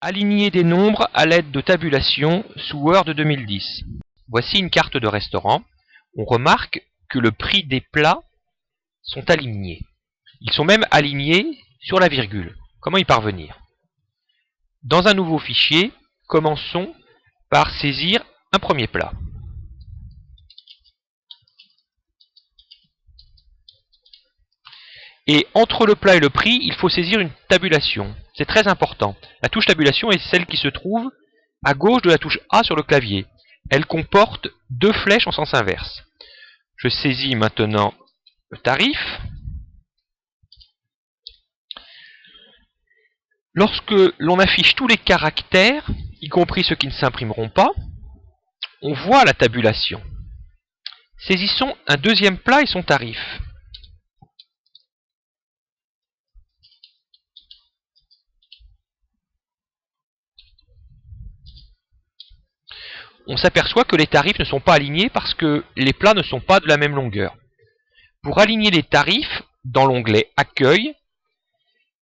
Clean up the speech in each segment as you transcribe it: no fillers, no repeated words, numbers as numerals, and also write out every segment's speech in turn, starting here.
Aligner des nombres à l'aide de tabulation sous Word 2010. Voici une carte de restaurant. On remarque que le prix des plats sont alignés. Ils sont même alignés sur la virgule. Comment y parvenir? Dans un nouveau fichier, commençons par saisir un premier plat. Et entre le plat et le prix, il faut saisir une tabulation. C'est très important. La touche tabulation est celle qui se trouve à gauche de la touche A sur le clavier. Elle comporte deux flèches en sens inverse. Je saisis maintenant le tarif. Lorsque l'on affiche tous les caractères, y compris ceux qui ne s'imprimeront pas, on voit la tabulation. Saisissons un deuxième plat et son tarif. On s'aperçoit que les tarifs ne sont pas alignés parce que les plats ne sont pas de la même longueur. Pour aligner les tarifs, dans l'onglet Accueil,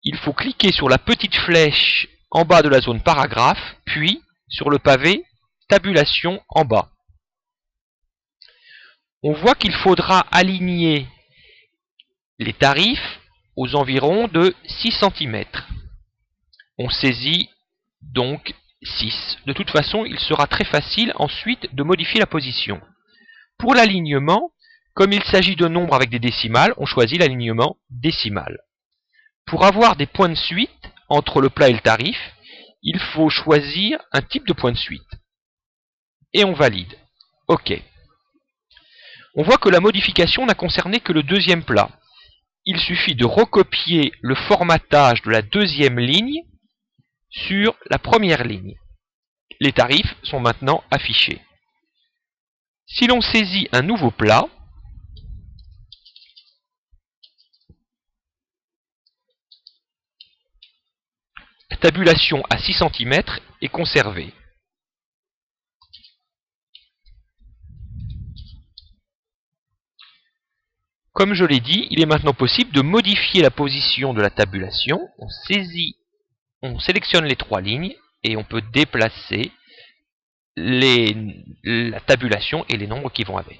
il faut cliquer sur la petite flèche en bas de la zone paragraphe, puis sur le pavé Tabulation en bas. On voit qu'il faudra aligner les tarifs aux environs de 6 cm. On saisit donc 6. De toute façon, il sera très facile ensuite de modifier la position. Pour l'alignement, comme il s'agit de nombres avec des décimales, on choisit l'alignement décimal. Pour avoir des points de suite entre le plat et le tarif, il faut choisir un type de point de suite. Et on valide. OK. On voit que la modification n'a concerné que le deuxième plat. Il suffit de recopier le formatage de la deuxième ligne sur la première ligne. Les tarifs sont maintenant affichés. Si l'on saisit un nouveau plat, la tabulation à 6 cm est conservée. Comme je l'ai dit, il est maintenant possible de modifier la position de la tabulation. On sélectionne les trois lignes et on peut déplacer la tabulation et les nombres qui vont avec.